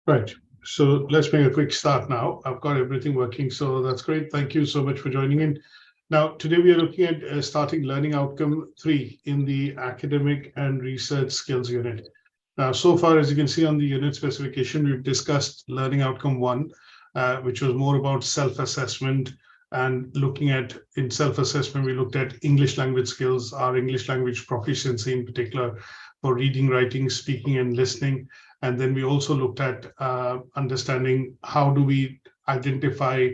Right. So let's make a quick start now. I've got everything working, so that's great. Thank you so much for joining in. Now, today we are looking at starting learning outcome 3 in the academic and research skills unit. Now, so far, as you can see on the unit specification, we've discussed learning outcome 1, which was more about self-assessment and looking at, in self-assessment, we looked at English language skills, our English language proficiency in particular for reading, writing, speaking, and listening. And then we also looked at understanding how do we identify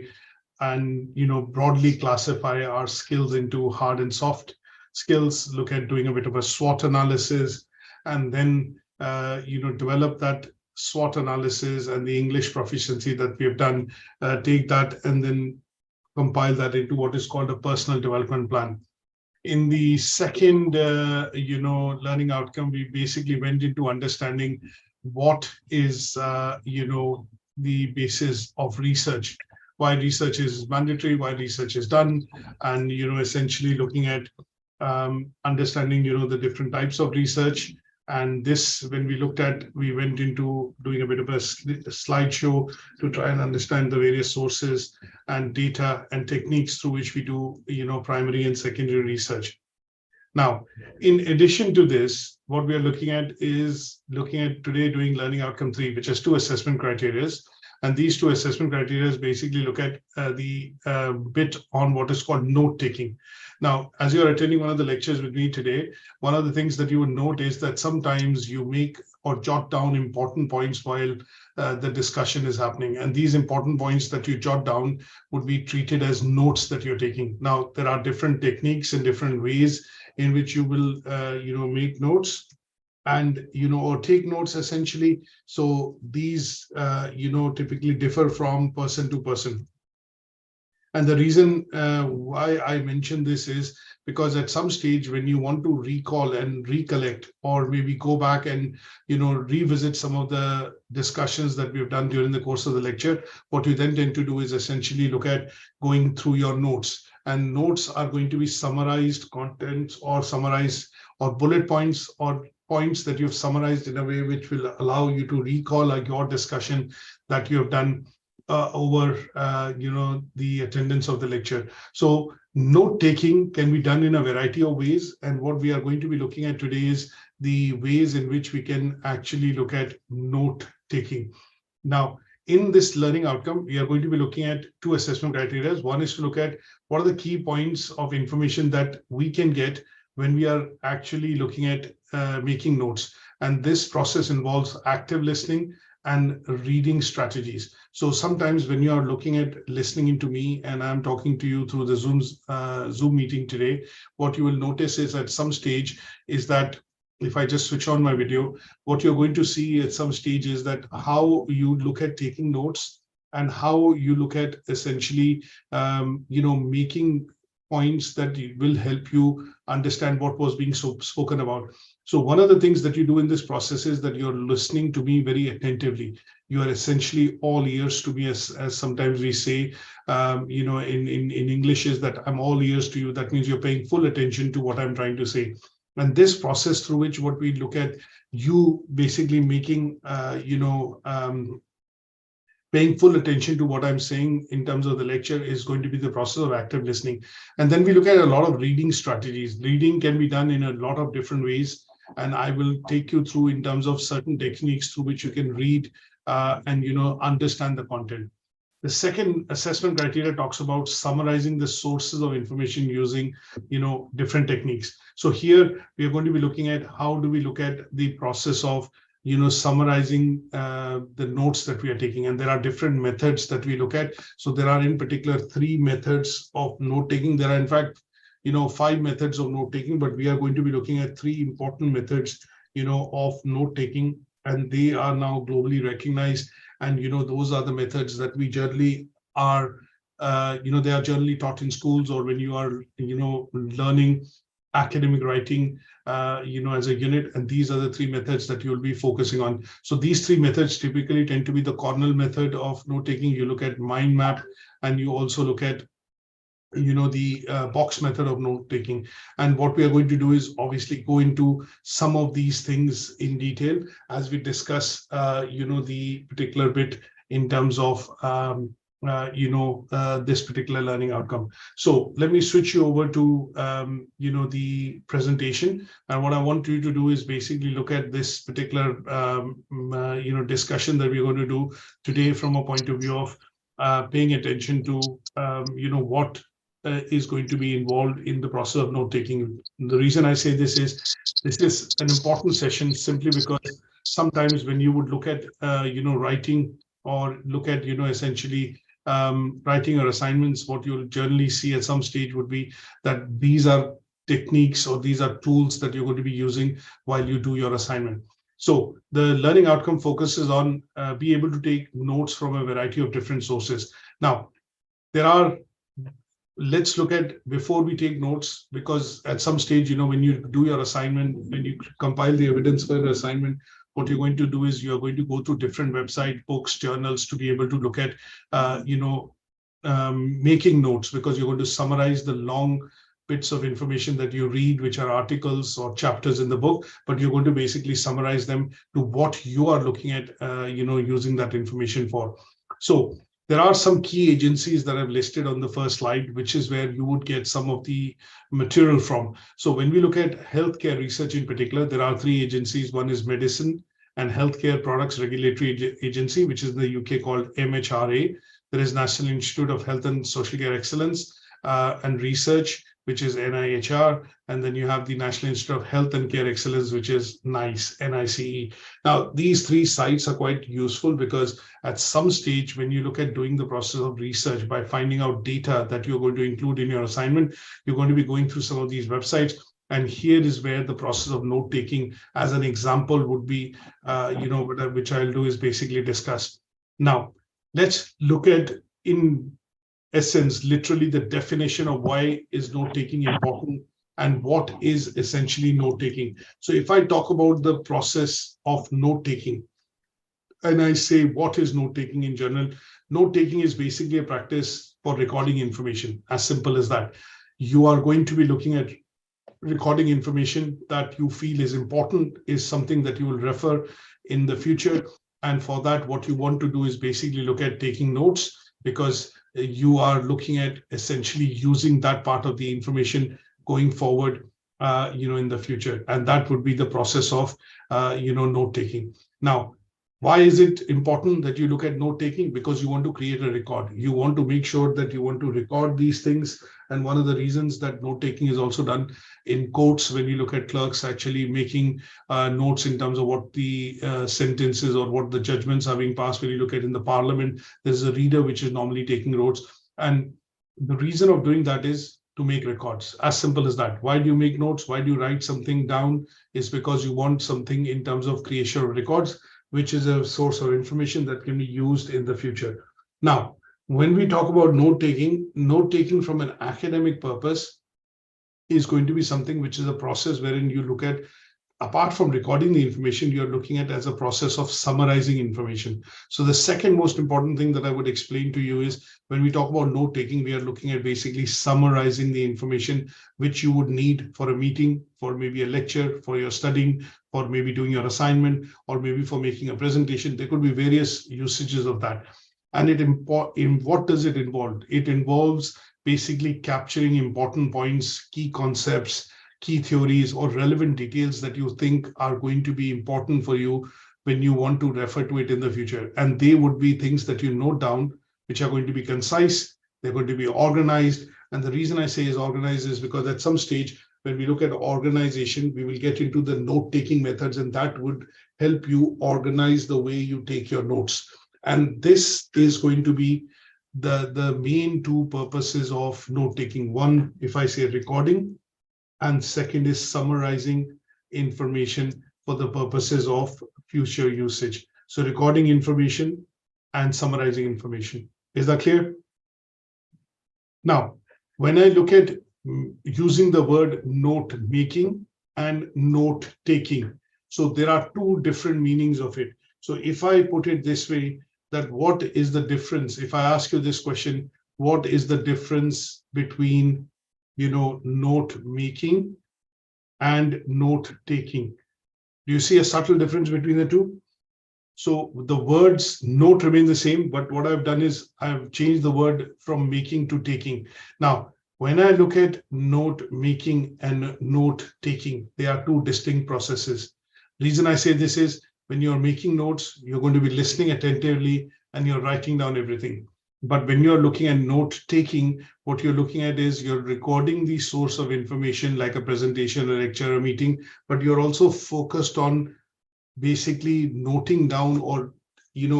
and broadly classify our skills into hard and soft skills, look at doing a bit of a SWOT analysis, and then develop that SWOT analysis and the English proficiency that we have done, take that and then compile that into what is called a personal development plan. In the second, learning outcome, we basically went into understanding what is, the basis of research, why research is mandatory, why research is done, and, essentially looking at understanding, the different types of research. And this, when we looked at, we went into doing a bit of a slideshow to try and understand the various sources and data and techniques through which we do, primary and secondary research. Now, in addition to this, what we are looking at is today doing learning outcome 3, which has 2 assessment criteria. And these 2 assessment criteria basically look at the bit on what is called note taking. Now, as you're attending one of the lectures with me today, one of the things that you would note is that sometimes you make or jot down important points while the discussion is happening. And these important points that you jot down would be treated as notes that you're taking. Now, there are different techniques and different ways in which you will, make notes and, or take notes essentially. So these, typically differ from person to person. And the reason why I mention this is because at some stage when you want to recall and recollect, or maybe go back and, revisit some of the discussions that we've done during the course of the lecture, what you then tend to do is essentially look at going through your notes. And notes are going to be summarized contents or summarized or bullet points or points that you've summarized in a way which will allow you to recall your discussion that you have done over the attendance of the lecture. So note taking can be done in a variety of ways, and what we are going to be looking at today is the ways in which we can actually look at note taking. Now, in this learning outcome, we are going to be looking at 2 assessment criteria. One is to look at what are the key points of information that we can get when we are actually looking at making notes. And this process involves active listening and reading strategies. So sometimes when you are looking at listening into me and I'm talking to you through the Zoom meeting today, what you will notice is at some stage is that if I just switch on my video, what you're going to see at some stage is that how you look at taking notes and how you look at essentially, making points that will help you understand what was being spoken about. So one of the things that you do in this process is that you're listening to me very attentively. You are essentially all ears to me, as sometimes we say, in English is that I'm all ears to you. That means you're paying full attention to what I'm trying to say. And this process through which what we look at you basically making, paying full attention to what I'm saying in terms of the lecture is going to be the process of active listening. And then we look at a lot of reading strategies. Reading can be done in a lot of different ways. And I will take you through in terms of certain techniques through which you can read and, understand the content. The second assessment criteria talks about summarizing the sources of information using, different techniques. So here we are going to be looking at how do we look at the process of, summarizing the notes that we are taking. And there are different methods that we look at. So there are in particular 3 methods of note taking. There are in fact, 5 methods of note taking, but we are going to be looking at 3 important methods, of note taking, and they are now globally recognized. And, those are the methods that we generally are, they are generally taught in schools or when you are, learning academic writing, as a unit. And these are the 3 methods that you'll be focusing on. So these 3 methods typically tend to be the Cornell method of note taking. You look at mind map, and you also look at the box method of note taking. And what we are going to do is obviously go into some of these things in detail as we discuss, the particular bit in terms of, this particular learning outcome. So let me switch you over to, the presentation. And what I want you to do is basically look at this particular, discussion that we're going to do today from a point of view of paying attention to, what is going to be involved in the process of note taking. The reason I say this is an important session simply because sometimes when you would look at, writing or look at, essentially writing your assignments, what you'll generally see at some stage would be that these are techniques or these are tools that you're going to be using while you do your assignment. So the learning outcome focuses on be able to take notes from a variety of different sources. Now, let's look at before we take notes, because at some stage, when you do your assignment, when you compile the evidence for your assignment, what you're going to do is you're going to go to different website, books, journals to be able to look at, making notes, because you're going to summarize the long bits of information that you read, which are articles or chapters in the book, but you're going to basically summarize them to what you are looking at, using that information for. So there are some key agencies that I've listed on the first slide, which is where you would get some of the material from. So when we look at healthcare research in particular, there are three agencies. One is Medicine and Healthcare Products Regulatory Agency, which is in the UK called MHRA. There is National Institute of Health and Social Care Excellence and Research, which is NIHR, and then you have the National Institute of Health and Care Excellence, which is NICE, NICE. Now, these three sites are quite useful because at some stage, when you look at doing the process of research by finding out data that you're going to include in your assignment, you're going to be going through some of these websites. And here is where the process of note-taking, as an example, would be, which I'll do is basically discuss. Now, let's look at, in essence, literally the definition of why is note-taking important and what is essentially note-taking. So if I talk about the process of note-taking, and I say what is note-taking in general, note-taking is basically a practice for recording information, as simple as that. You are going to be looking at recording information that you feel is important, is something that you will refer in the future. And for that, what you want to do is basically look at taking notes, because you are looking at essentially using that part of the information going forward, in the future. And that would be the process of, note-taking. Now, why is it important that you look at note-taking? Because you want to create a record. You want to make sure that you want to record these things. And one of the reasons that note-taking is also done in courts, when you look at clerks actually making notes in terms of what the sentences or what the judgments are being passed. When you look at in the Parliament, there's a reader which is normally taking notes. And the reason of doing that is to make records, as simple as that. Why do you make notes? Why do you write something down? Is because you want something in terms of creation of records, which is a source of information that can be used in the future. Now, when we talk about note-taking from an academic purpose is going to be something which is a process wherein you look at, apart from recording the information, you're looking at as a process of summarizing information. So the second most important thing that I would explain to you is when we talk about note-taking, we are looking at basically summarizing the information which you would need for a meeting, for maybe a lecture, for your studying, for maybe doing your assignment, or maybe for making a presentation. There could be various usages of that. And what does it involve? It involves basically capturing important points, key concepts, key theories, or relevant details that you think are going to be important for you when you want to refer to it in the future. And they would be things that you note down, which are going to be concise, they're going to be organized. And the reason I say is organized is because at some stage, when we look at organization, we will get into the note-taking methods, and that would help you organize the way you take your notes. And this is going to be the main two purposes of note-taking. One, if I say recording, and second is summarizing information for the purposes of future usage. So recording information and summarizing information. Is that clear? Now, when I look at using the word note-making and note-taking, so there are two different meanings of it. So if I put it this way, that what is the difference? If I ask you this question, what is the difference between, note making and note taking. Do you see a subtle difference between the two? So the words note remain the same, but what I've done is I've changed the word from making to taking. Now, when I look at note making and note taking, they are two distinct processes. Reason I say this is when you're making notes, you're going to be listening attentively and you're writing down everything. But when you're looking at note taking, what you're looking at is you're recording the source of information like a presentation, a lecture, a meeting, but you're also focused on basically noting down or,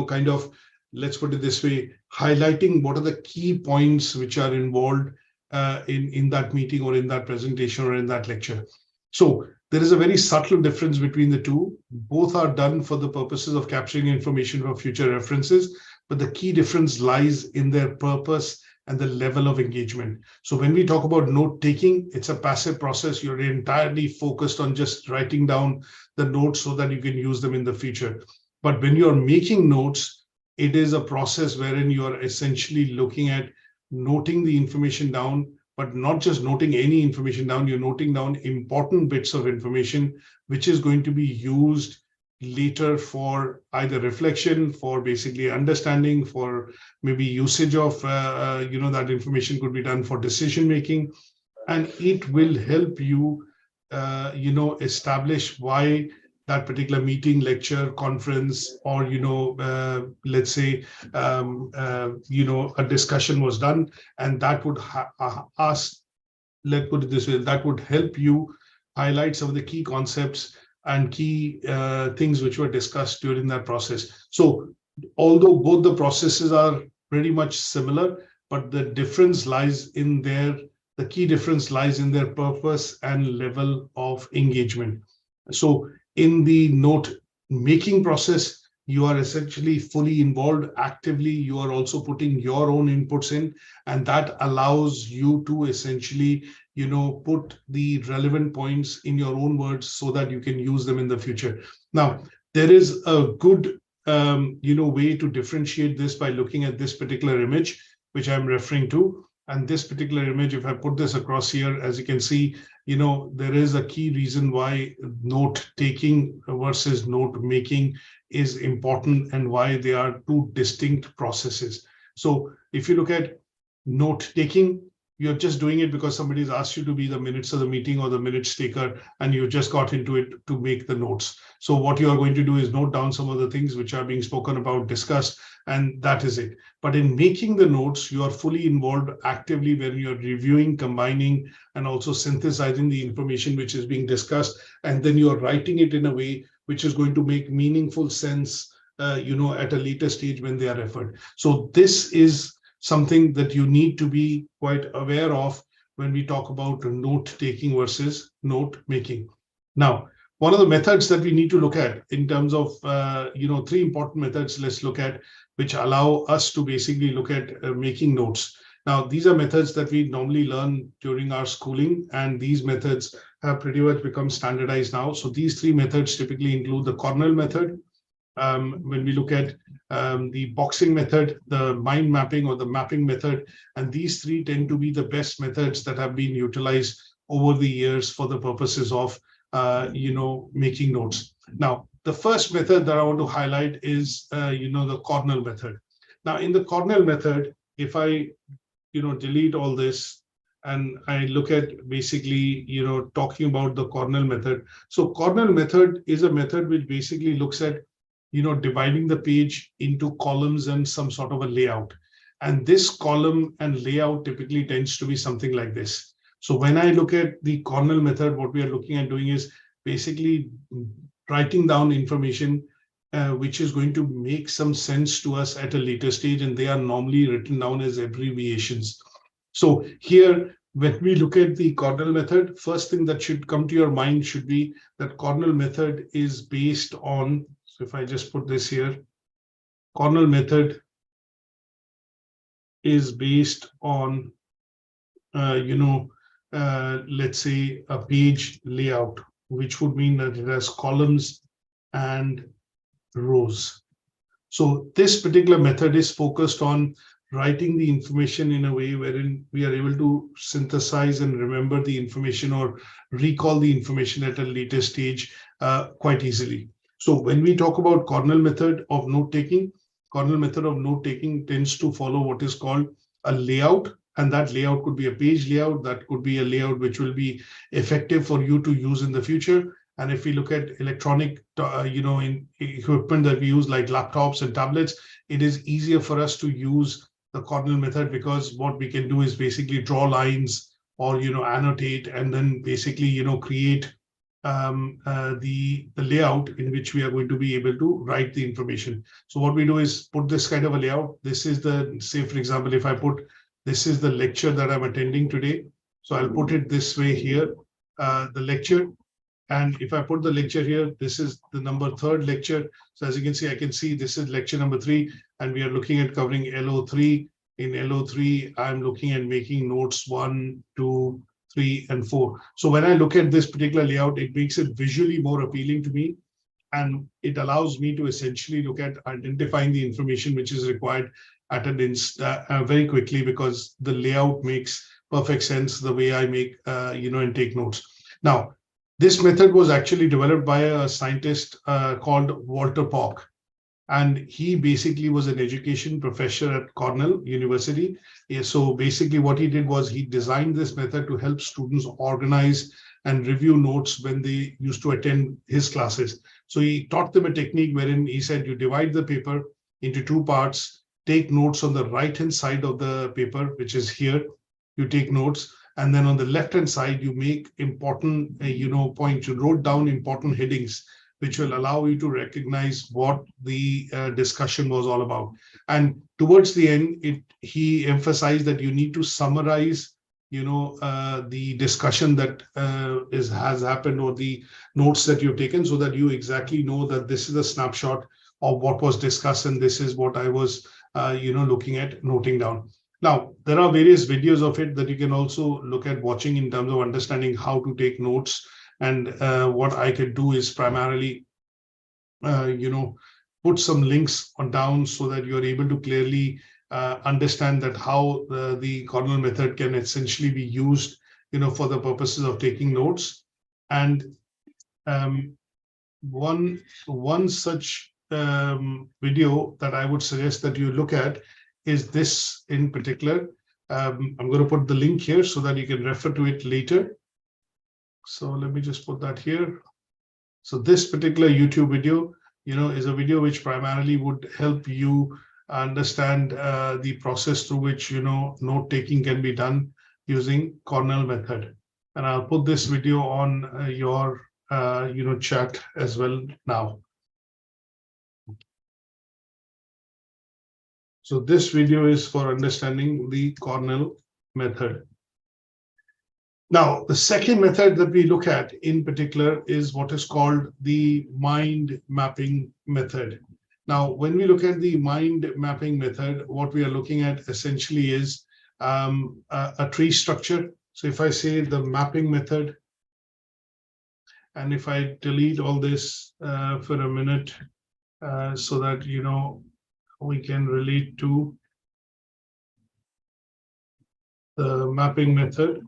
kind of, let's put it this way, highlighting what are the key points which are involved in that meeting or in that presentation or in that lecture. So there is a very subtle difference between the two. Both are done for the purposes of capturing information for future references, but the key difference lies in their purpose and the level of engagement. So when we talk about note taking, it's a passive process. You're entirely focused on just writing down the notes so that you can use them in the future. But when you're making notes, it is a process wherein you're essentially looking at noting the information down, but not just noting any information down, you're noting down important bits of information, which is going to be used later for either reflection, for basically understanding, for maybe usage of, that information could be done for decision making. And it will help you, establish why that particular meeting, lecture, conference, or, let's say, a discussion was done. And that would let's put it this way, that would help you highlight some of the key concepts and key things which were discussed during that process. So although both the processes are pretty much similar, but the difference lies in the key difference lies in their purpose and level of engagement. So in the note making process, you are essentially fully involved actively. You are also putting your own inputs in, and that allows you to essentially, put the relevant points in your own words so that you can use them in the future. Now, there is a good, way to differentiate this by looking at this particular image, which I'm referring to. And this particular image, if I put this across here, as you can see, there is a key reason why note taking versus note making is important and why they are two distinct processes. So if you look at note taking, you're just doing it because somebody's asked you to be the minutes of the meeting or the minutes taker, and you just got into it to make the notes. So what you are going to do is note down some of the things which are being spoken about, discussed, and that is it. But in making the notes, you are fully involved actively when you're reviewing, combining, and also synthesizing the information which is being discussed. And then you're writing it in a way which is going to make meaningful sense, at a later stage when they are referred. So this is something that you need to be quite aware of when we talk about note taking versus note making. Now, one of the methods that we need to look at in terms of, three important methods let's look at, which allow us to basically look at making notes. Now, these are methods that we normally learn during our schooling, and these methods have pretty much become standardized now. So these three methods typically include the Cornell method. When we look at the boxing method, the mind mapping or the mapping method, and these three tend to be the best methods that have been utilized over the years for the purposes of, making notes. Now, the first method that I want to highlight is, the Cornell method. Now, in the Cornell method, if I, delete all this and I look at basically, talking about the Cornell method. So Cornell method is a method which basically looks at, dividing the page into columns and some sort of a layout. And this column and layout typically tends to be something like this. So when I look at the Cornell method, what we are looking at doing is basically writing down information which is going to make some sense to us at a later stage, and they are normally written down as abbreviations. So here, when we look at the Cornell method, first thing that should come to your mind should be that Cornell method is based on, so if I just put this here, Cornell method is based on, let's say a page layout, which would mean that it has columns and rows. So this particular method is focused on writing the information in a way wherein we are able to synthesize and remember the information or recall the information at a later stage quite easily. So when we talk about Cornell method of note-taking, Cornell method of note-taking tends to follow what is called a layout, and that layout could be a page layout, that could be a layout which will be effective for you to use in the future. And if we look at electronic, in equipment that we use like laptops and tablets, it is easier for us to use the Cornell method, because what we can do is basically draw lines or annotate, and then basically create the layout in which we are going to be able to write the information. So what we do is put this kind of a layout. This is the, say for example, if I put, this is the lecture that I'm attending today. So I'll put it this way here, the lecture. And if I put the lecture here, this is the number 3rd lecture. So as you can see, I can see this is lecture number 3, and we are looking at covering LO3. In LO3, I'm looking at making notes 1, 2, 3, and 4. So when I look at this particular layout, it makes it visually more appealing to me. And it allows me to essentially look at identifying the information which is required at an very quickly, because the layout makes perfect sense the way I make, and take notes. Now, this method was actually developed by a scientist called Walter Pock. And he basically was an education professor at Cornell University. So basically what he did was he designed this method to help students organize and review notes when they used to attend his classes. So he taught them a technique wherein he said you divide the paper into 2 parts, take notes on the right-hand side of the paper, which is here, you take notes. And then on the left-hand side, you make important, points. You wrote down important headings, which will allow you to recognize what the discussion was all about. And towards the end, he emphasized that you need to summarize, the discussion that has happened, or the notes that you've taken, so that you exactly know that this is a snapshot of what was discussed, and this is what I was, looking at, noting down. Now, there are various videos of it that you can also look at watching in terms of understanding how to take notes. And what I could do is primarily, put some links on down so that you're able to clearly understand that how the Cornell method can essentially be used, for the purposes of taking notes. And one such video that I would suggest that you look at is this in particular. I'm going to put the link here so that you can refer to it later. So let me just put that here. So this particular YouTube video, is a video which primarily would help you understand the process through which, note taking can be done using Cornell method. And I'll put this video on your, chat as well now. So this video is for understanding the Cornell method. Now, the second method that we look at in particular is what is called the mind mapping method. Now, when we look at the mind mapping method, what we are looking at essentially is a tree structure. So if I say the mapping method, and if I delete all this for a minute, so that, we can relate to the mapping method.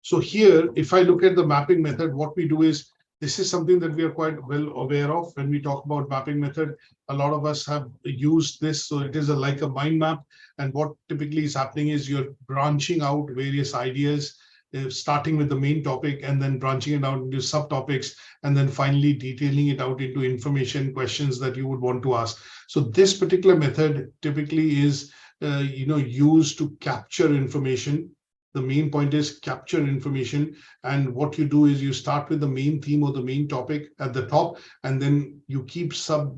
So here, if I look at the mapping method, what we do is, this is something that we are quite well aware of when we talk about mapping method. A lot of us have used this. So it is like a mind map. And what typically is happening is you're branching out various ideas, starting with the main topic and then branching it out into subtopics, and then finally detailing it out into information questions that you would want to ask. So this particular method typically is used to capture information. The main point is capture information. And what you do is you start with the main theme or the main topic at the top, and then you keep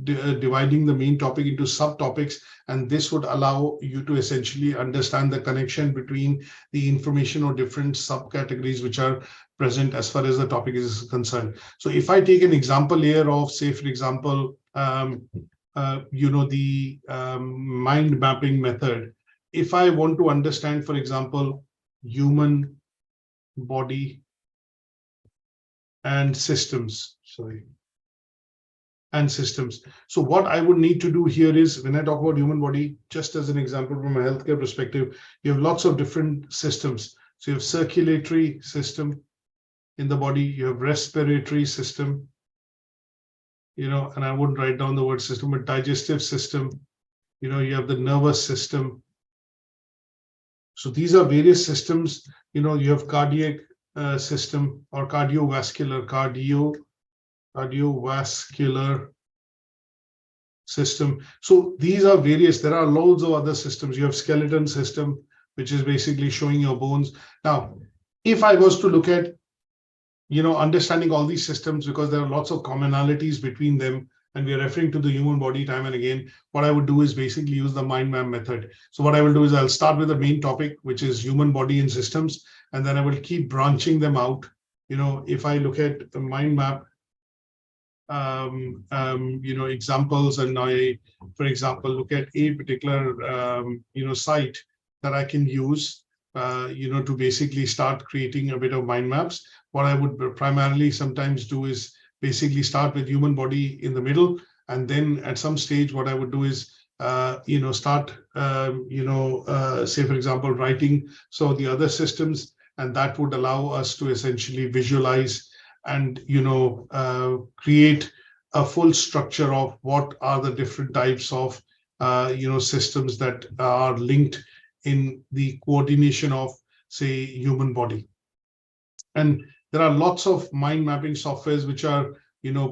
dividing the main topic into subtopics. And this would allow you to essentially understand the connection between the information or different subcategories which are present as far as the topic is concerned. So if I take an example here of, say, for example, the mind mapping method, if I want to understand, for example, human body and systems, and systems. So what I would need to do here is, when I talk about human body, just as an example from a healthcare perspective, you have lots of different systems. So you have circulatory system in the body, you have respiratory system, and I wouldn't write down the word system, but digestive system, you have the nervous system. So these are various systems. You have cardiac system or cardiovascular system. So these are various. There are loads of other systems. You have skeleton system, which is basically showing your bones. Now, if I was to look at, understanding all these systems, because there are lots of commonalities between them, and we are referring to the human body time and again, what I would do is basically use the mind map method. So what I will do is I'll start with the main topic, which is human body and systems, and then I will keep branching them out. If I look at the mind map, examples, and I, for example, look at a particular, site that I can use, to basically start creating a bit of mind maps. What I would primarily sometimes do is basically start with human body in the middle, and then at some stage, what I would do is, start, say, for example, writing some of the other systems, and that would allow us to essentially visualize and, create a full structure of what are the different types of, systems that are linked in the coordination of, say, human body. And there are lots of mind mapping softwares which are,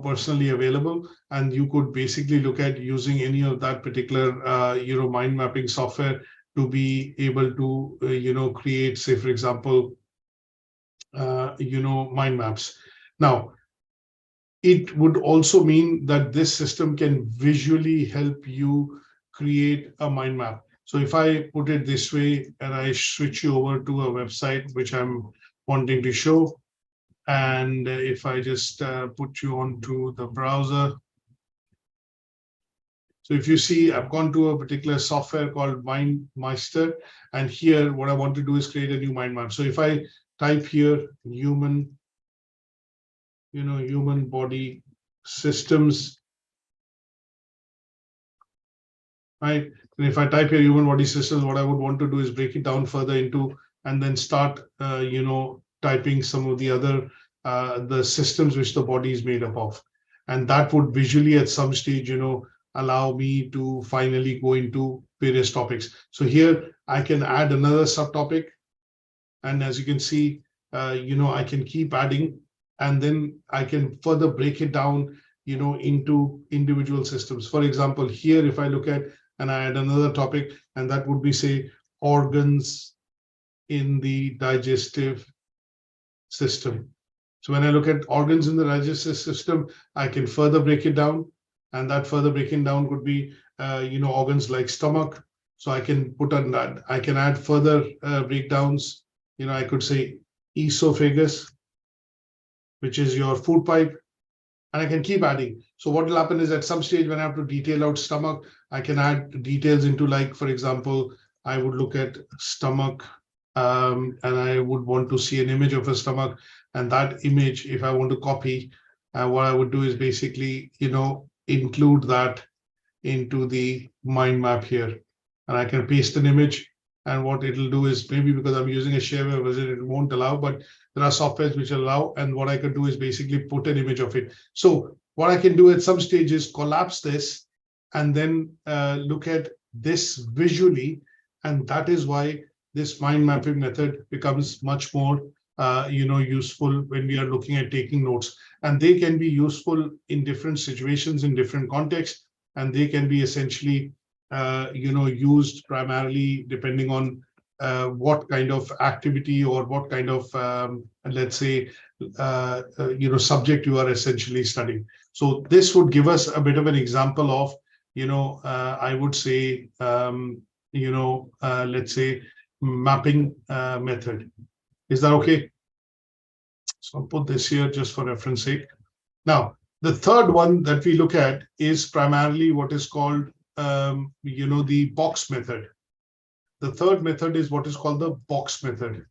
personally available, and you could basically look at using any of that particular, mind mapping software to be able to, create, say, for example, mind maps. Now, it would also mean that this system can visually help you create a mind map. So if I put it this way and I switch you over to a website which I'm wanting to show, and if I just put you onto the browser. So if you see, I've gone to a particular software called MindMeister, and here what I want to do is create a new mind map. So if I type here human body systems, right? And if I type here human body systems, what I would want to do is break it down further into, and then start, typing some of the other, the systems which the body is made up of. And that would visually at some stage, allow me to finally go into various topics. So here I can add another subtopic. And as you can see, I can keep adding, and then I can further break it down, into individual systems. For example, here, if I look at, and I add another topic, and that would be, say, organs in the digestive system. So when I look at organs in the digestive system, I can further break it down, and that further breaking down could be, organs like stomach. So I can put on that. I can add further breakdowns. I could say esophagus, which is your food pipe, and I can keep adding. So what will happen is at some stage when I have to detail out stomach, I can add details into, like, for example, I would look at stomach, and I would want to see an image of a stomach, and that image, if I want to copy, what I would do is basically, include that into the mind map here, and I can paste an image. And what it'll do is, maybe because I'm using a shareware version, it won't allow, but there are softwares which allow. And what I can do is basically put an image of it. So what I can do at some stage is collapse this, and then look at this visually. And that is why this mind mapping method becomes much more, useful when we are looking at taking notes. And they can be useful in different situations, in different contexts, and they can be essentially used primarily depending on what kind of activity or what kind of, let's say, subject you are essentially studying. So this would give us a bit of an example of, I would say, let's say, mapping method. Is that okay? So I'll put this here just for reference sake. Now, the third one that we look at is primarily what is called the box method. The third method is what is called the box method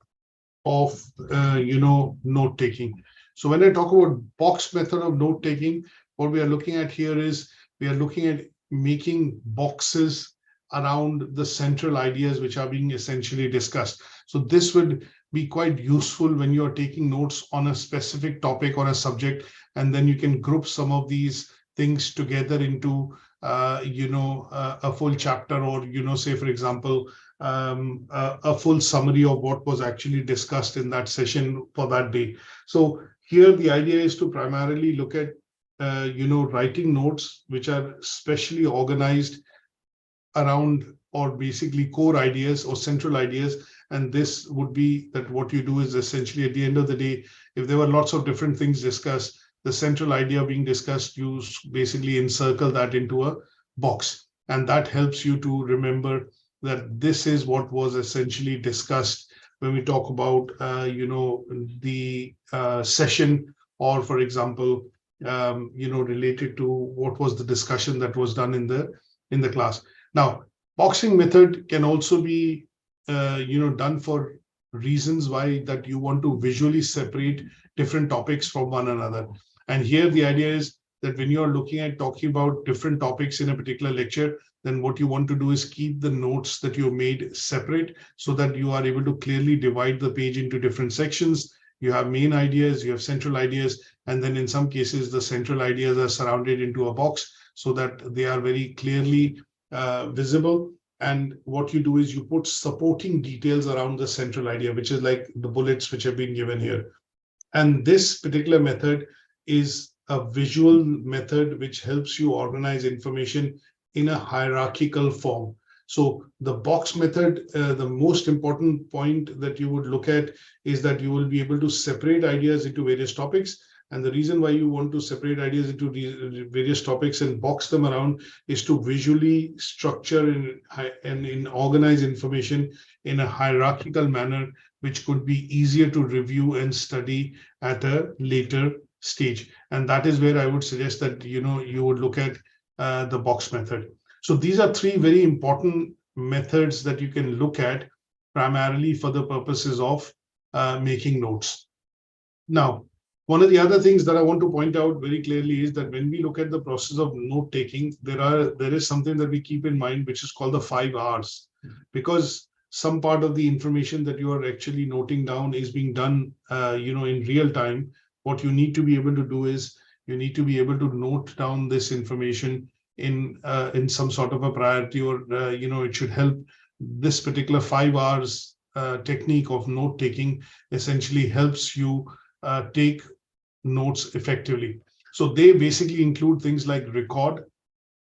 of note taking. So when I talk about box method of note taking, what we are looking at here is we are looking at making boxes around the central ideas which are being essentially discussed. So this would be quite useful when you're taking notes on a specific topic or a subject, and then you can group some of these things together into a full chapter, or say for example a full summary of what was actually discussed in that session for that day. So here the idea is to primarily look at writing notes which are specially organized around, or basically core ideas or central ideas. And this would be that what you do is essentially at the end of the day, if there were lots of different things discussed, the central idea being discussed, you basically encircle that into a box. And that helps you to remember that this is what was essentially discussed when we talk about, the session, or for example, related to what was the discussion that was done in the class. Now, boxing method can also be, done for reasons why that you want to visually separate different topics from one another. And here the idea is that when you're looking at talking about different topics in a particular lecture, then what you want to do is keep the notes that you made separate so that you are able to clearly divide the page into different sections. You have main ideas, you have central ideas, and then in some cases, the central ideas are surrounded into a box so that they are very clearly visible. And what you do is you put supporting details around the central idea, which is like the bullets which have been given here. And this particular method is a visual method which helps you organize information in a hierarchical form. So the box method, the most important point that you would look at is that you will be able to separate ideas into various topics. And the reason why you want to separate ideas into these various topics and box them around is to visually structure and organize information in a hierarchical manner, which could be easier to review and study at a later stage. And that is where I would suggest that you would look at the box method. So these are three very important methods that you can look at primarily for the purposes of making notes. Now, one of the other things that I want to point out very clearly is that when we look at the process of note taking, there is something that we keep in mind, which is called the 5 R's, because some part of the information that you are actually noting down is being done, in real time. What you need to be able to do is you need to be able to note down this information in some sort of a priority, or it should help. This particular 5 R's technique of note taking essentially helps you take notes effectively. So they basically include things like record,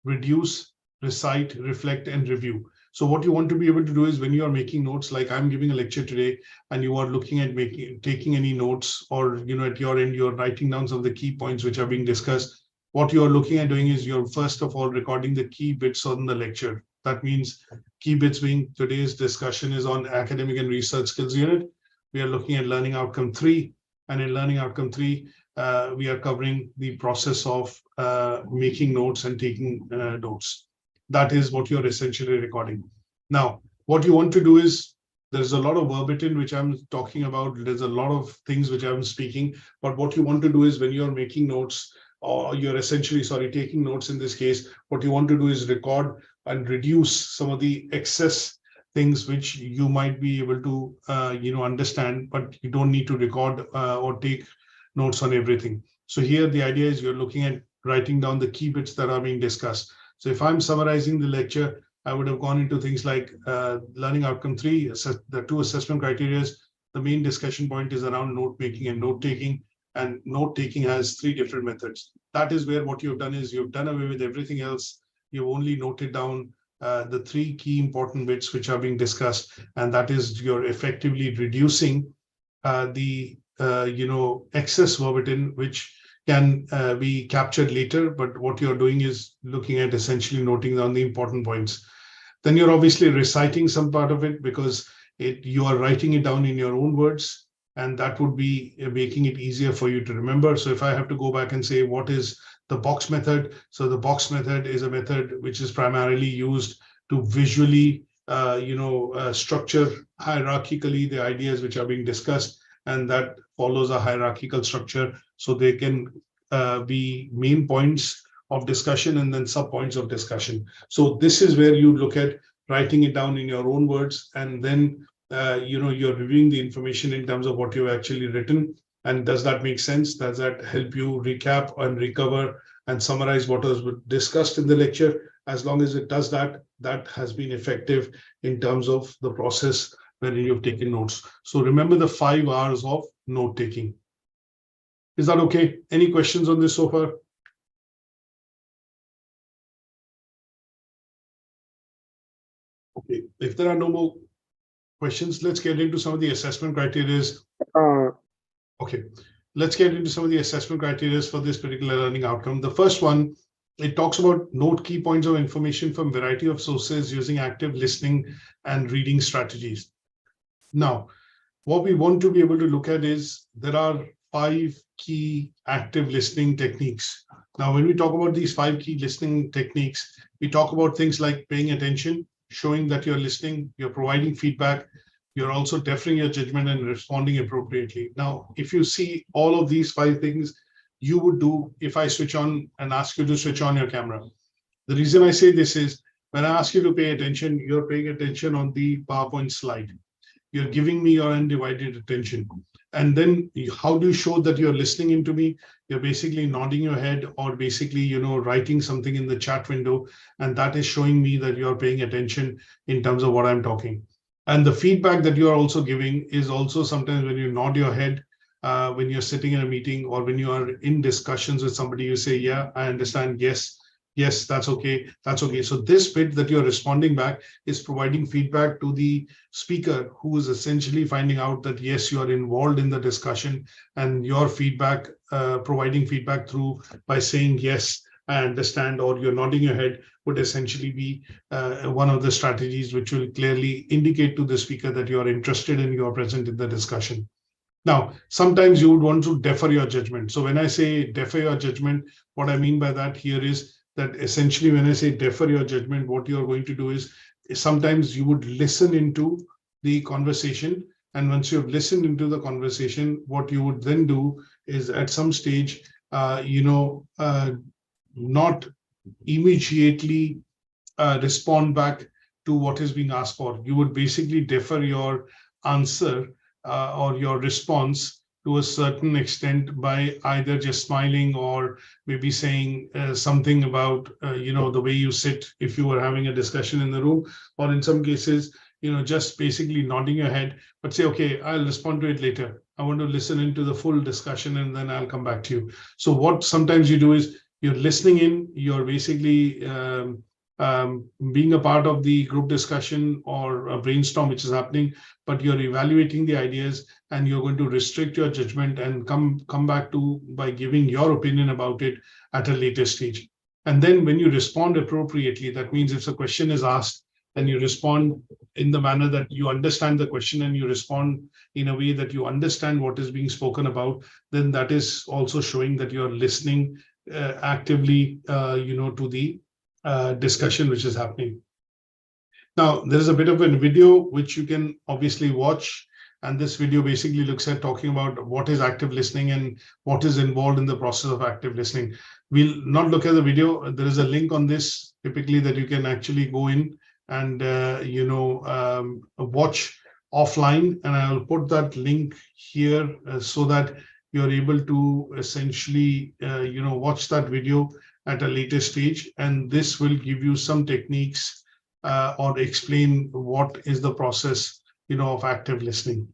reduce, recite, reflect, and review. So what you want to be able to do is when you are making notes, like I'm giving a lecture today, and you are looking at taking any notes, or at your end, you're writing down some of the key points which are being discussed. What you're looking at doing is you're first of all recording the key bits on the lecture. That means key bits being today's discussion is on academic and research skills unit. We are looking at learning outcome 3. And in learning outcome 3, we are covering the process of making notes and taking notes. That is what you're essentially recording. Now, what you want to do is, there's a lot of verbatim which I'm talking about. There's a lot of things which I'm speaking. But what you want to do is when you're making notes, or you're essentially, taking notes in this case, what you want to do is record and reduce some of the excess things which you might be able to, understand, but you don't need to record or take notes on everything. So here the idea is you're looking at writing down the key bits that are being discussed. So if I'm summarizing the lecture, I would have gone into things like learning outcome 3, the 2 assessment criteria. The main discussion point is around note making and note taking. And note taking has 3 different methods. That is where what you've done is you've done away with everything else. You've only noted down the 3 key important bits which are being discussed, and that is you're effectively reducing the excess verbatim which can be captured later. But what you're doing is looking at essentially noting down the important points. Then you're obviously reciting some part of it, because you are writing it down in your own words, and that would be making it easier for you to remember. So if I have to go back and say, what is the box method? So the box method is a method which is primarily used to visually, structure hierarchically the ideas which are being discussed, and that follows a hierarchical structure. So they can be main points of discussion and then sub points of discussion. So this is where you look at writing it down in your own words, and then you're reviewing the information in terms of what you've actually written. And does that make sense? Does that help you recap and recover and summarize what was discussed in the lecture? As long as it does that, that has been effective in terms of the process when you've taken notes. So remember the 5 hours of note taking. Is that okay? Any questions on this so far? Okay, if there are no more questions, let's get into some of the assessment criteria. Okay, let's get into some of the assessment criteria for this particular learning outcome. The first one, it talks about note key points of information from variety of sources using active listening and reading strategies. Now, what we want to be able to look at is there are 5 key active listening techniques. Now, when we talk about these 5 key listening techniques, we talk about things like paying attention, showing that you're listening, you're providing feedback, you're also deferring your judgment and responding appropriately. Now, if you see all of these 5 things, you would do if I switch on and ask you to switch on your camera. The reason I say this is when I ask you to pay attention, you're paying attention on the PowerPoint slide. You're giving me your undivided attention. And then how do you show that you're listening into me? You're basically nodding your head or basically, writing something in the chat window. And that is showing me that you're paying attention in terms of what I'm talking. And the feedback that you're also giving is also sometimes when you nod your head, when you're sitting in a meeting or when you are in discussions with somebody, you say, yeah, I understand. Yes, yes, that's okay. That's okay. So this bit that you're responding back is providing feedback to the speaker, who is essentially finding out that, yes, you are involved in the discussion, and your feedback, providing feedback through by saying, yes, I understand, or you're nodding your head, would essentially be one of the strategies which will clearly indicate to the speaker that you are interested and you are present in the discussion. Now, sometimes you would want to defer your judgment. So when I say defer your judgment, what I mean by that here is that essentially when I say defer your judgment, what you're going to do is sometimes you would listen into the conversation. And once you've listened into the conversation, what you would then do is at some stage, not immediately respond back to what is being asked for. You would basically defer your answer or your response to a certain extent by either just smiling or maybe saying something about, the way you sit if you were having a discussion in the room, or in some cases, just basically nodding your head, but say, okay, I'll respond to it later. I want to listen into the full discussion and then I'll come back to you. So what sometimes you do is you're listening in, you're basically being a part of the group discussion or a brainstorm which is happening, but you're evaluating the ideas and you're going to restrict your judgment and come back to by giving your opinion about it at a later stage. And then when you respond appropriately, that means if a question is asked and you respond in the manner that you understand the question and you respond in a way that you understand what is being spoken about, then that is also showing that you're listening actively, to the discussion which is happening. Now, there is a bit of a video which you can obviously watch, and this video basically looks at talking about what is active listening and what is involved in the process of active listening. We'll not look at the video. There is a link on this typically that you can actually go in and watch offline, and I'll put that link here so that you're able to essentially watch that video at a later stage, and this will give you some techniques or explain what is the process of active listening.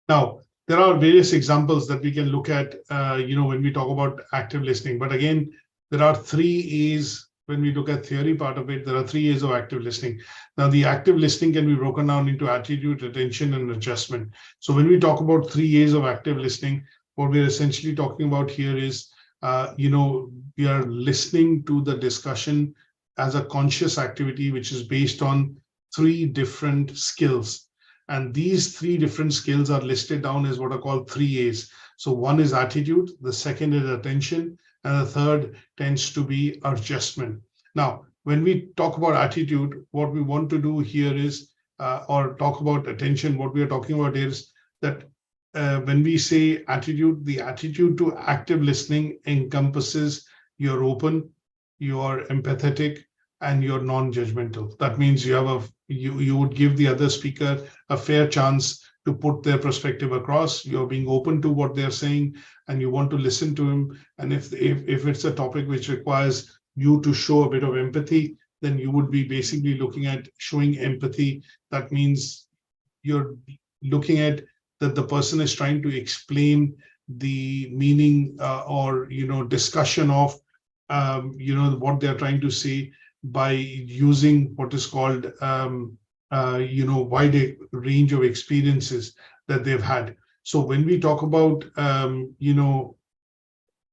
Now, there are various examples that we can look at when we talk about active listening, but again, there are 3 A's. When we look at theory part of it, there are 3 A's of active listening. Now, the active listening can be broken down into attitude, attention, and adjustment. So when we talk about 3 A's of active listening, what we're essentially talking about here is, we are listening to the discussion as a conscious activity, which is based on 3 different skills. And these 3 different skills are listed down as what are called 3 A's. So one is attitude, the second is attention, and the third tends to be adjustment. Now, when we talk about attitude, what we want to do here is, or talk about attention, what we are talking about is that when we say attitude, the attitude to active listening encompasses you're open, you're empathetic, and you're non-judgmental. That means you would give the other speaker a fair chance to put their perspective across. You're being open to what they're saying, and you want to listen to him. And if it's a topic which requires you to show a bit of empathy, then you would be basically looking at showing empathy. That means you're looking at that the person is trying to explain the meaning or discussion of what they're trying to say by using what is called wide range of experiences that they've had. So when we talk about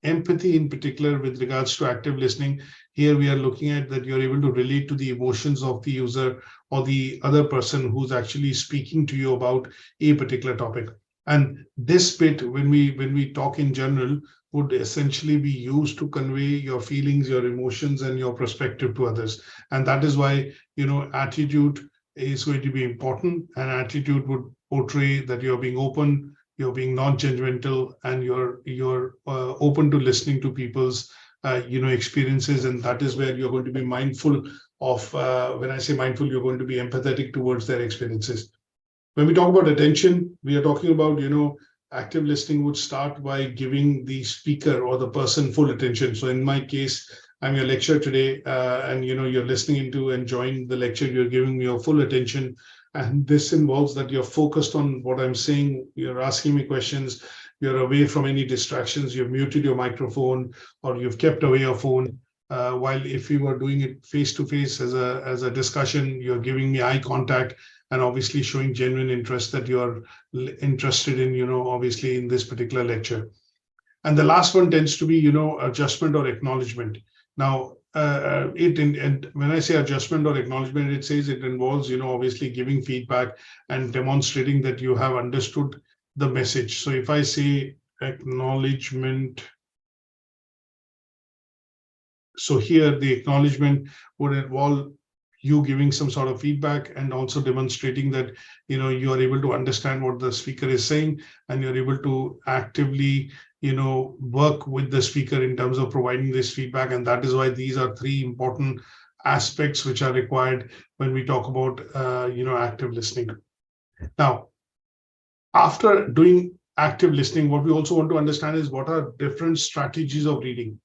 empathy in particular with regards to active listening, here we are looking at that you're able to relate to the emotions of the user or the other person who's actually speaking to you about a particular topic. And this bit, when we talk in general, would essentially be used to convey your feelings, your emotions, and your perspective to others. And that is why, attitude is going to be important. And attitude would portray that you're being open, you're being non-judgmental, and you're open to listening to people's experiences. And that is where you're going to be mindful of, when I say mindful, you're going to be empathetic towards their experiences. When we talk about attention, we are talking about, active listening would start by giving the speaker or the person full attention. So in my case, I'm your lecturer today, and you're listening into and enjoying the lecture. You're giving me your full attention, and this involves that you're focused on what I'm saying. You're asking me questions. You're away from any distractions. You've muted your microphone, or you've kept away your phone. While if you were doing it face to face as a discussion, you're giving me eye contact and obviously showing genuine interest that you're interested in, obviously in this particular lecture. And the last one tends to be, adjustment or acknowledgement. Now, and when I say adjustment or acknowledgement, it says it involves, obviously giving feedback and demonstrating that you have understood the message. So if I say acknowledgement, so here the acknowledgement would involve you giving some sort of feedback and also demonstrating that you are able to understand what the speaker is saying, and you're able to actively work with the speaker in terms of providing this feedback. And that is why these are three important aspects which are required when we talk about active listening. Now, after doing active listening, what we also want to understand is what are different strategies of reading.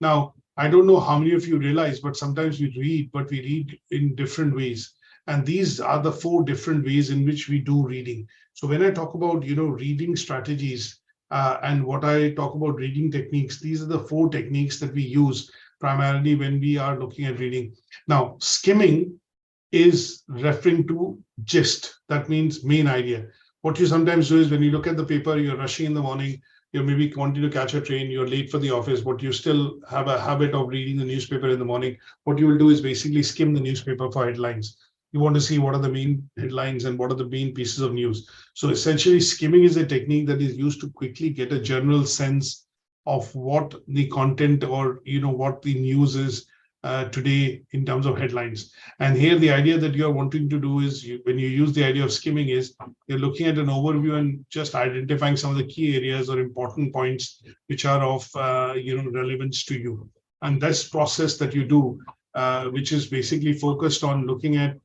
Now, I don't know how many of you realize, but sometimes we read in different ways. And these are the 4 different ways in which we do reading. So when I talk about, reading strategies and what I talk about reading techniques, these are the 4 techniques that we use primarily when we are looking at reading. Now, skimming is referring to gist. That means main idea. What you sometimes do is when you look at the paper, you're rushing in the morning, you're maybe wanting to catch a train, you're late for the office, but you still have a habit of reading the newspaper in the morning. What you will do is basically skim the newspaper for headlines. You want to see what are the main headlines and what are the main pieces of news. So essentially, skimming is a technique that is used to quickly get a general sense of what the content or what the news is today in terms of headlines. And here the idea that you're wanting to do is when you use the idea of skimming is you're looking at an overview and just identifying some of the key areas or important points which are of relevance to you. And this process that you do, which is basically focused on looking at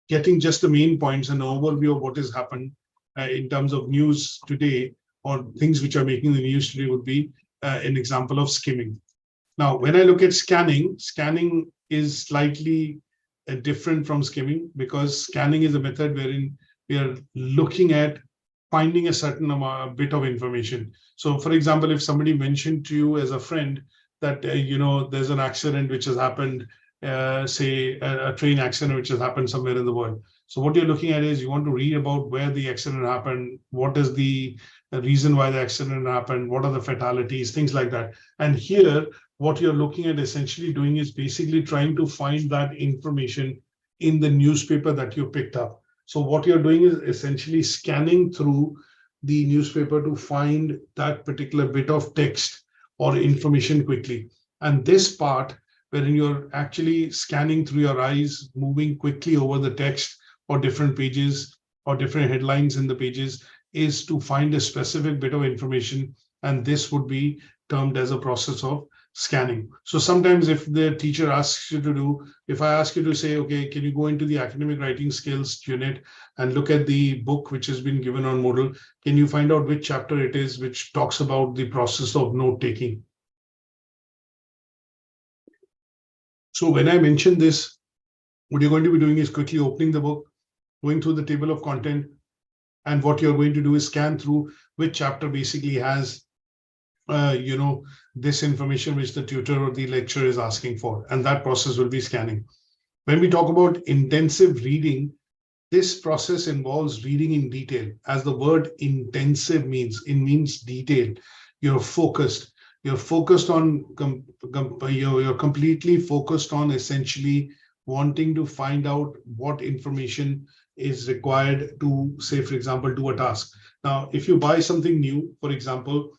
getting just the main points and overview of what has happened in terms of news today or things which are making the news today would be an example of skimming. Now, when I look at scanning is slightly different from skimming, because scanning is a method wherein we are looking at finding a certain bit of information. So, for example, if somebody mentioned to you as a friend that, there's an accident which has happened, say a train accident which has happened somewhere in the world. So what you're looking at is you want to read about where the accident happened, what is the reason why the accident happened, what are the fatalities, things like that. And here, what you're looking at essentially doing is basically trying to find that information in the newspaper that you picked up. So what you're doing is essentially scanning through the newspaper to find that particular bit of text or information quickly. And this part, wherein you're actually scanning through your eyes, moving quickly over the text or different pages or different headlines in the pages, is to find a specific bit of information, and this would be termed as a process of scanning. So sometimes if the teacher asks you to do, if I ask you to say, okay, can you go into the academic writing skills unit and look at the book which has been given on Moodle, can you find out which chapter it is which talks about the process of note taking? So when I mention this, what you're going to be doing is quickly opening the book, going through the table of content, and what you're going to do is scan through which chapter basically has this information which the tutor or the lecturer is asking for, and that process will be scanning. When we talk about intensive reading, this process involves reading in detail. As the word intensive means, it means detail. You're focused. You're focused on, you're completely focused on essentially wanting to find out what information is required to, say, for example, do a task. Now, if you buy something new, for example,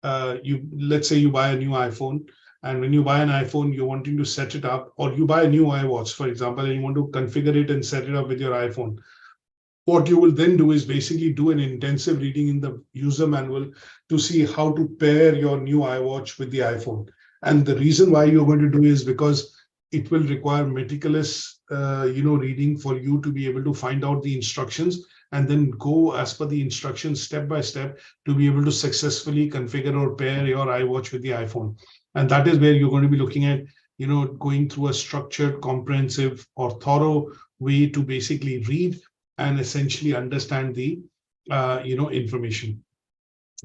let's say you buy a new iPhone, and when you buy an iPhone, you're wanting to set it up, or you buy a new iWatch, for example, and you want to configure it and set it up with your iPhone. What you will then do is basically do an intensive reading in the user manual to see how to pair your new iWatch with the iPhone. And the reason why you're going to do is because it will require meticulous, reading for you to be able to find out the instructions and then go as per the instructions step by step to be able to successfully configure or pair your iWatch with the iPhone. And that is where you're going to be looking at, going through a structured, comprehensive, or thorough way to basically read and essentially understand the, information.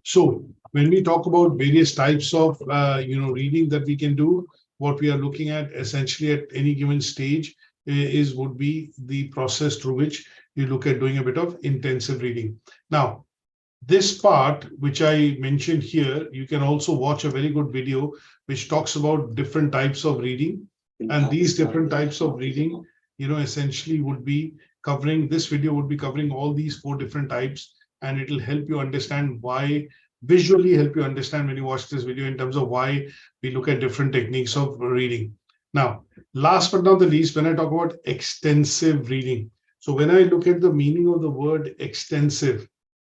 So when we talk about various types of, reading that we can do, what we are looking at essentially at any given stage would be the process through which you look at doing a bit of intensive reading. Now, this part, which I mentioned here, you can also watch a very good video which talks about different types of reading. And these different types of reading, essentially would be covering, this video would be covering all these 4 different types, and it will help you understand why, visually help you understand when you watch this video in terms of why we look at different techniques of reading. Now, last but not the least, when I talk about extensive reading, so when I look at the meaning of the word extensive,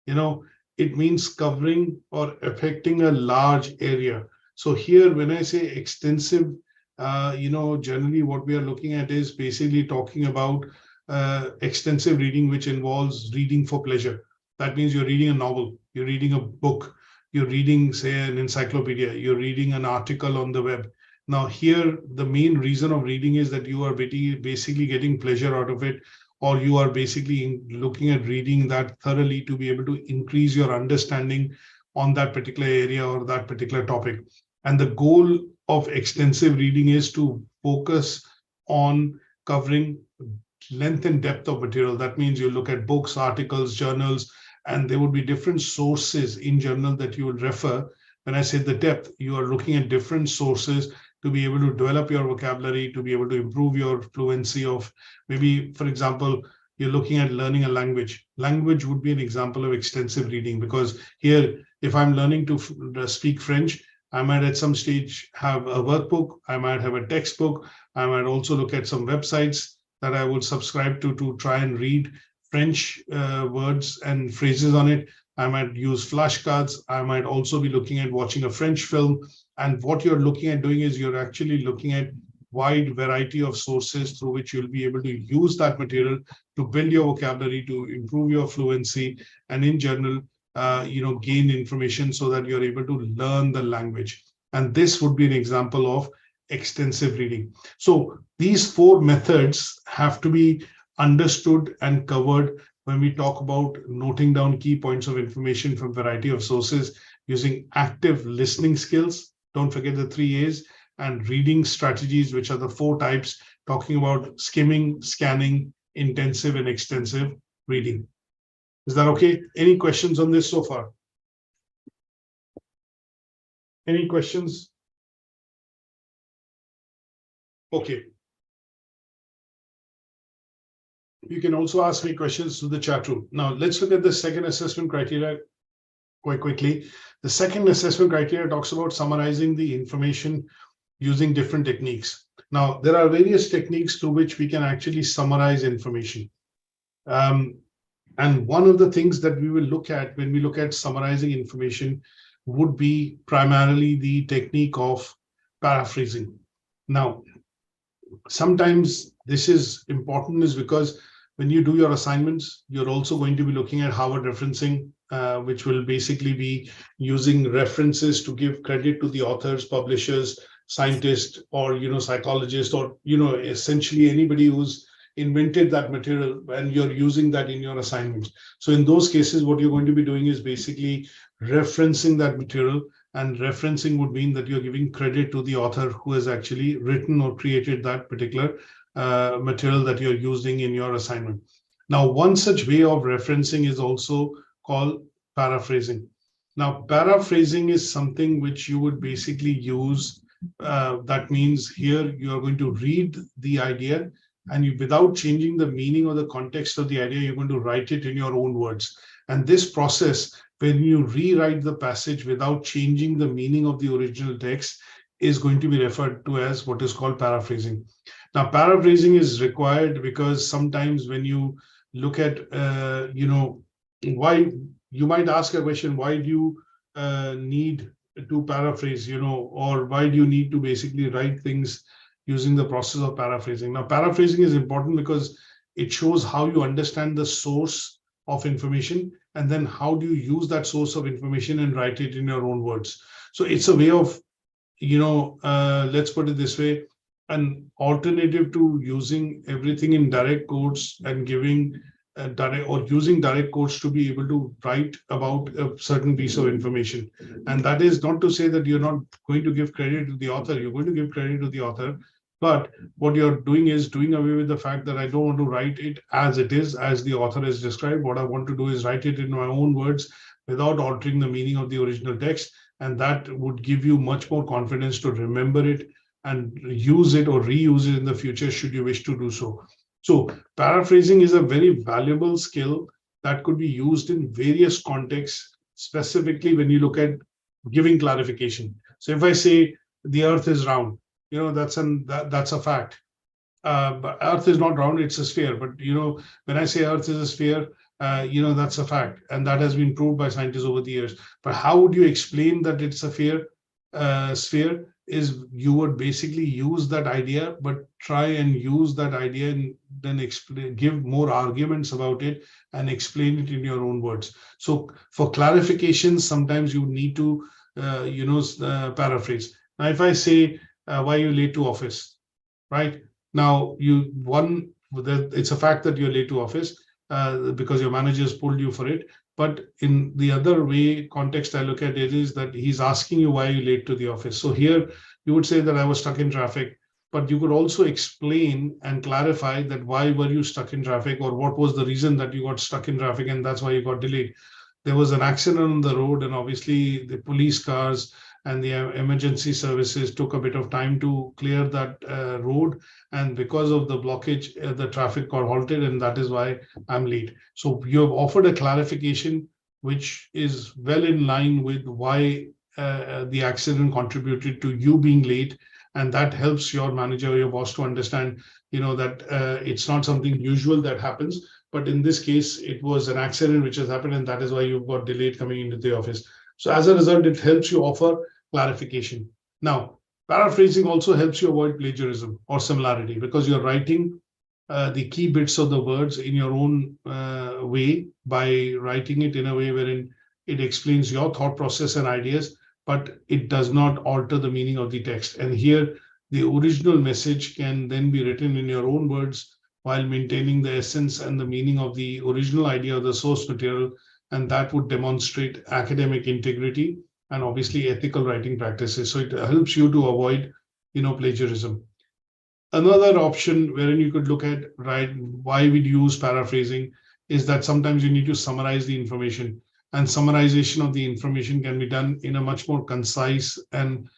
it means covering or affecting a large area. So here, when I say extensive, generally what we are looking at is basically talking about extensive reading, which involves reading for pleasure. That means you're reading a novel, you're reading a book, you're reading, say, an encyclopedia, you're reading an article on the web. Now here, the main reason of reading is that you are basically getting pleasure out of it, or you are basically looking at reading that thoroughly to be able to increase your understanding on that particular area or that particular topic. And the goal of extensive reading is to focus on covering length and depth of material. That means you look at books, articles, journals, and there would be different sources in journal that you will refer. When I say the depth, you are looking at different sources to be able to develop your vocabulary, to be able to improve your fluency of, maybe, for example, you're looking at learning a language. Language would be an example of extensive reading, because here, if I'm learning to speak French, I might at some stage have a workbook, I might have a textbook, I might also look at some websites that I would subscribe to try and read French words and phrases on it. I might use flashcards. I might also be looking at watching a French film. And what you're looking at doing is you're actually looking at wide variety of sources through which you'll be able to use that material to build your vocabulary, to improve your fluency, and in general, gain information so that you're able to learn the language. And this would be an example of extensive reading. So these 4 methods have to be understood and covered when we talk about noting down key points of information from a variety of sources, using active listening skills, don't forget the 3 A's, and reading strategies, which are the 4 types, talking about skimming, scanning, intensive, and extensive reading. Is that okay? Any questions on this so far? Any questions? Okay. You can also ask me questions through the chat room. Now, let's look at the second assessment criteria quite quickly. The second assessment criteria talks about summarizing the information using different techniques. Now, there are various techniques through which we can actually summarize information. And one of the things that we will look at when we look at summarizing information would be primarily the technique of paraphrasing. Now, sometimes this is important is because when you do your assignments, you're also going to be looking at Harvard referencing, which will basically be using references to give credit to the authors, publishers, scientists, or psychologists, or essentially anybody who's invented that material, and you're using that in your assignments. So in those cases, what you're going to be doing is basically referencing that material, and referencing would mean that you're giving credit to the author who has actually written or created that particular material that you're using in your assignment. Now, one such way of referencing is also called paraphrasing. Now, paraphrasing is something which you would basically use. That means here you're going to read the idea, and without changing the meaning or the context of the idea, you're going to write it in your own words. And this process, when you rewrite the passage without changing the meaning of the original text, is going to be referred to as what is called paraphrasing. Now, paraphrasing is required because sometimes when you look at, why, you might ask a question, why do you need to paraphrase, or why do you need to basically write things using the process of paraphrasing? Now, paraphrasing is important because it shows how you understand the source of information, and then how do you use that source of information and write it in your own words. So it's a way of, let's put it this way, an alternative to using everything in direct quotes and giving direct, or using direct quotes to be able to write about a certain piece of information. And that is not to say that you're not going to give credit to the author. You're going to give credit to the author, but what you're doing is doing away with the fact that I don't want to write it as it is, as the author has described. What I want to do is write it in my own words without altering the meaning of the original text. And that would give you much more confidence to remember it and use it or reuse it in the future should you wish to do so. So paraphrasing is a very valuable skill that could be used in various contexts, specifically when you look at giving clarification. So if I say the earth is round, that's a fact. But earth is not round, it's a sphere. But when I say earth is a sphere, that's a fact, and that has been proved by scientists over the years. But how would you explain that it's a sphere? Is you would basically use that idea, but try and use that idea and then give more arguments about it and explain it in your own words. So for clarification, sometimes you need to paraphrase. Now, if I say, why are you late to office, right? Now, it's a fact that you're late to office because your managers pulled you for it. But in the other way, context I look at it is that he's asking you why you're late to the office. So here you would say that I was stuck in traffic, but you could also explain and clarify that why were you stuck in traffic, or what was the reason that you got stuck in traffic and that's why you got delayed. There was an accident on the road, and obviously the police cars and the emergency services took a bit of time to clear that road. And because of the blockage, the traffic got halted, and that is why I'm late. So you have offered a clarification which is well in line with why the accident contributed to you being late. And that helps your manager or your boss to understand, that it's not something usual that happens. But in this case, it was an accident which has happened, and that is why you got delayed coming into the office. So as a result, it helps you offer clarification. Now, paraphrasing also helps you avoid plagiarism or similarity, because you're writing the key bits of the words in your own way, by writing it in a way wherein it explains your thought process and ideas, but it does not alter the meaning of the text. And here, the original message can then be written in your own words while maintaining the essence and the meaning of the original idea of the source material. And that would demonstrate academic integrity and obviously ethical writing practices. So it helps you to avoid, plagiarism. Another option wherein you could look at, why we'd use paraphrasing is that sometimes you need to summarize the information, and summarization of the information can be done in a much more concise and,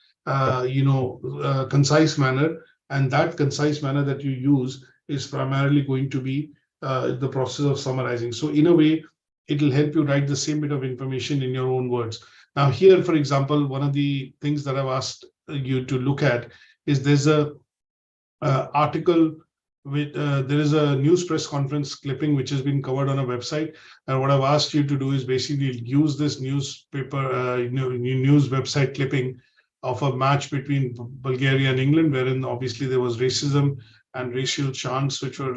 concise manner. And that concise manner that you use is primarily going to be the process of summarizing. So in a way, it will help you write the same bit of information in your own words. Now here, for example, one of the things that I've asked you to look at is there's a article there is a news press conference clipping which has been covered on a website, and what I've asked you to do is basically use this newspaper, news website clipping of a match between Bulgaria and England, wherein obviously there was racism and racial chants which were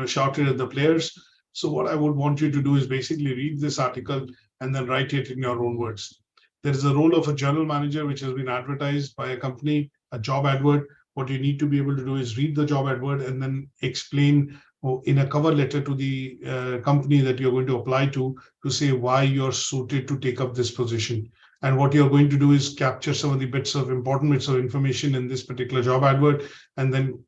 shouted at the players. So what I would want you to do is basically read this article and then write it in your own words. There is a role of a general manager which has been advertised by a company, a job advert. What you need to be able to do is read the job advert and then explain in a cover letter to the company that you're going to apply to say why you're suited to take up this position. And what you're going to do is capture some of the important bits of information in this particular job advert, and then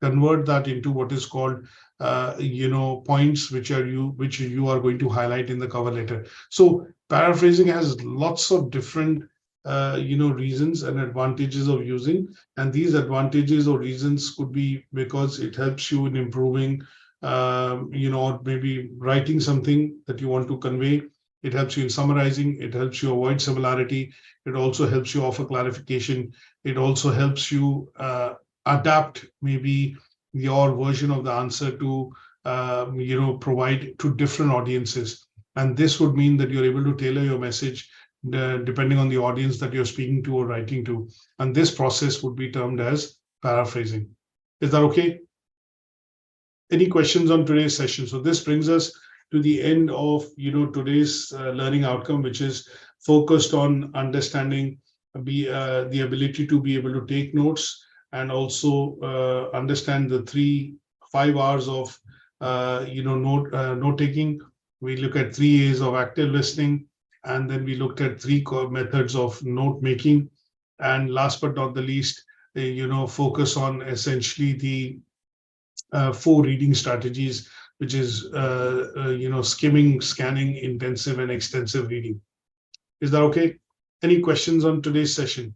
convert that into what is called points which you are going to highlight in the cover letter. So paraphrasing has lots of different reasons and advantages of using, and these advantages or reasons could be because it helps you in improving or maybe writing something that you want to convey. It helps you in summarizing. It helps you avoid similarity. It also helps you offer clarification. It also helps you adapt maybe your version of the answer to provide to different audiences. And this would mean that you're able to tailor your message depending on the audience that you're speaking to or writing to. And this process would be termed as paraphrasing. Is that okay? Any questions on today's session? So this brings us to the end of today's learning outcome, which is focused on understanding the ability to be able to take notes, and also understand the 5 hours of note taking. We look at 3 A's of active listening, and then we looked at 3 core methods of note making, and last but not the least, focus on essentially the 4 reading strategies, which is skimming, scanning, intensive, and extensive reading. Is that okay? Any questions on today's session?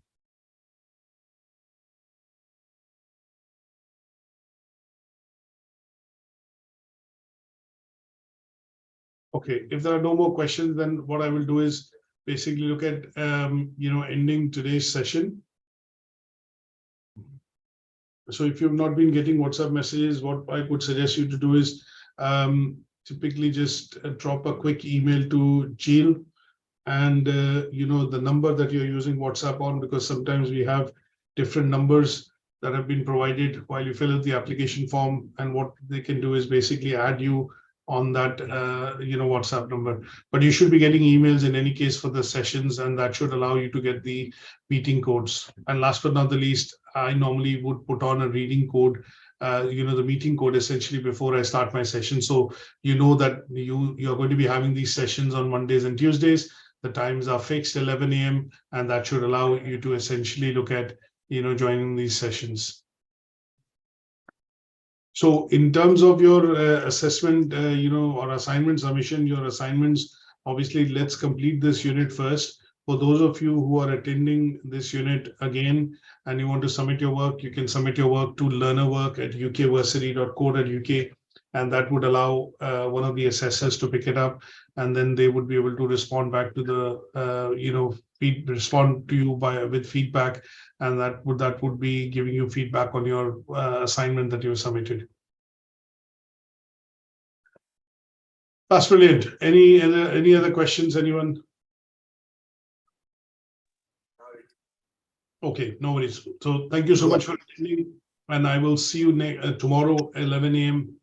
Okay, if there are no more questions, then what I will do is basically look at ending today's session. So if you've not been getting WhatsApp messages, what I would suggest you to do is typically just drop a quick email to Jill and the number that you're using WhatsApp on, because sometimes we have different numbers that have been provided while you fill out the application form, and what they can do is basically add you on that WhatsApp number. But you should be getting emails in any case for the sessions, and that should allow you to get the meeting codes. And last but not the least, I normally would put on a reading code, the meeting code essentially before I start my session. So that you're going to be having these sessions on Mondays and Tuesdays. The times are fixed, 11 a.m. and that should allow you to essentially look at joining these sessions. So in terms of your assessment, or assignment submission, your assignments, obviously, let's complete this unit first. For those of you who are attending this unit again and you want to submit your work, you can submit your work to learnerwork@ukversity.co.uk, and that would allow one of the assessors to pick it up, and then they would be able to respond back to the, respond to you with feedback, and that would be giving you feedback on your assignment that you submitted. That's brilliant. Any other questions, anyone? Okay, no worries. So thank you so much for attending, and I will see you tomorrow, 11 a.m.,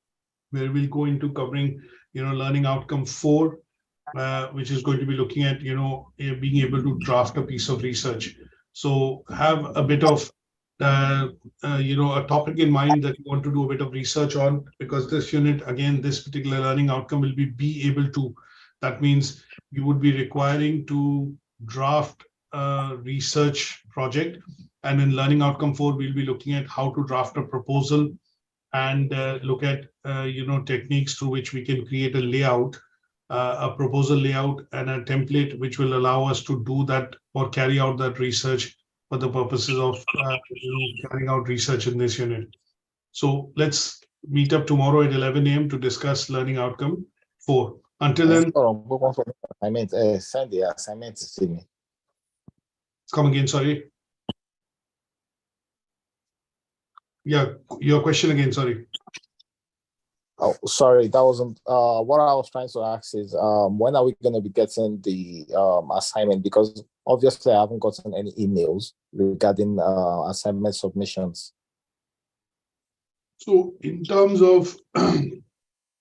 where we'll go into covering, learning outcome 4, which is going to be looking at, being able to draft a piece of research. So have a bit of, a topic in mind that you want to do a bit of research on, because this unit, again, this particular learning outcome will be able to. That means you would be requiring to draft a research project, and in learning outcome 4, we'll be looking at how to draft a proposal and look at, techniques through which we can create a layout, a proposal layout and a template which will allow us to do that or carry out that research for the purposes of carrying out research in this unit. So let's meet up tomorrow at 11 a.m. to discuss learning outcome 4. Until then, send the assignment to me. Come again, sorry. Yeah, your question again, sorry. Oh, sorry, that wasn't what I was trying to ask is when are we going to be getting the assignment? Because obviously I haven't gotten any emails regarding assignment submissions. So in terms of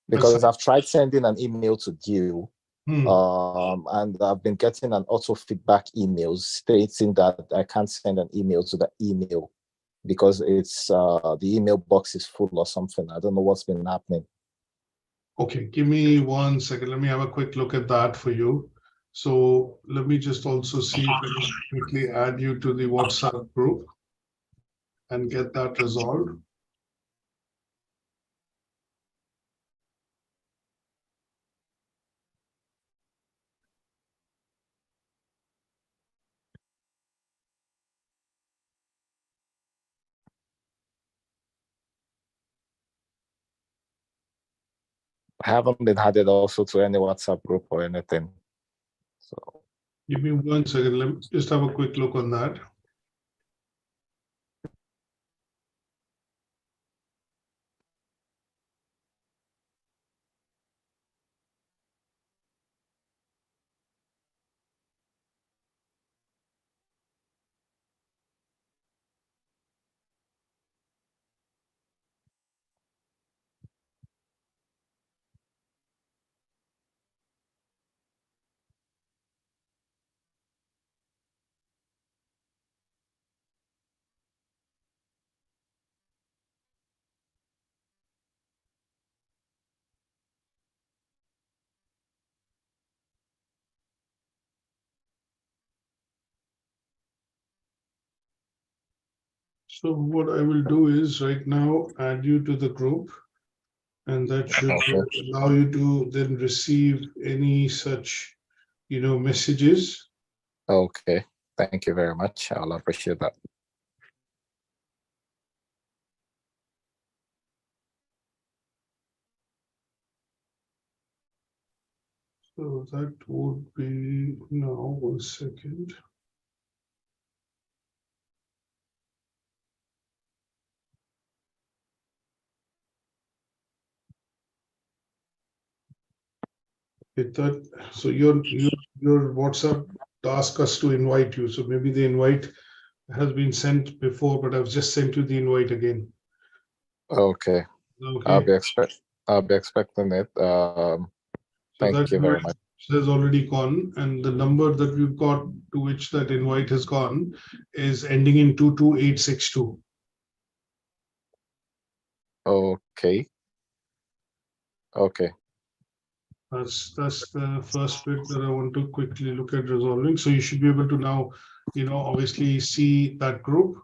because I've tried sending an email to you, Hmm. and I've been getting an auto feedback emails stating that I can't send an email to the email because it's the email box is full or something. I don't know what's been happening. Okay, give me 1 second. Let me have a quick look at that for you. So let me just also see if I can quickly add you to the WhatsApp group and get that resolved. I haven't been added also to any WhatsApp group or anything. So Give me 1 second. Let me just have a quick look on that. So what I will do is right now add you to the group, and that should allow you to then receive any such, messages. okay, thank you very much. I'll appreciate that. So that would be now 1 second. So your WhatsApp asked us to invite you. So maybe the invite has been sent before, but I've just sent you the invite again. Okay. Okay. I'll be expecting it. Thank you very much. Has already gone, and the number that we've got to which that invite has gone is ending in 22862. Okay. Okay. That's the first bit that I want to quickly look at resolving. So you should be able to now, obviously see that group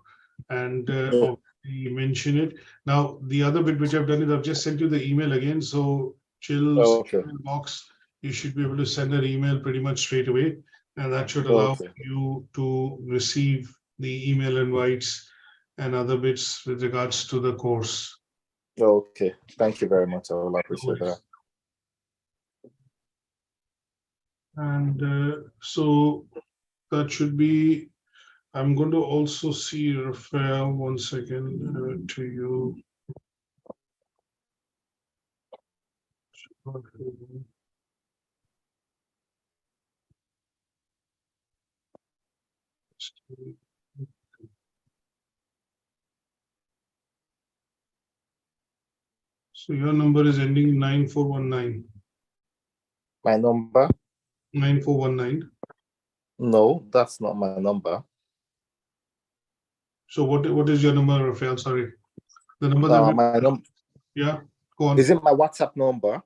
and obviously mention it. Now, the other bit which I've done is I've just sent you the email again. So Chill's email box, you should be able to send an email pretty much straight away. And that should allow you to receive the email invites and other bits with regards to the course. Okay. Thank you very much. I will appreciate that. And so that should be, I'm going to also see Rafael 1 second to you. So your number is ending 9419. My number? 9419. No, that's not my number. So what is your number, Rafael? Sorry. The number that my number. Yeah, go on. Is it my WhatsApp number?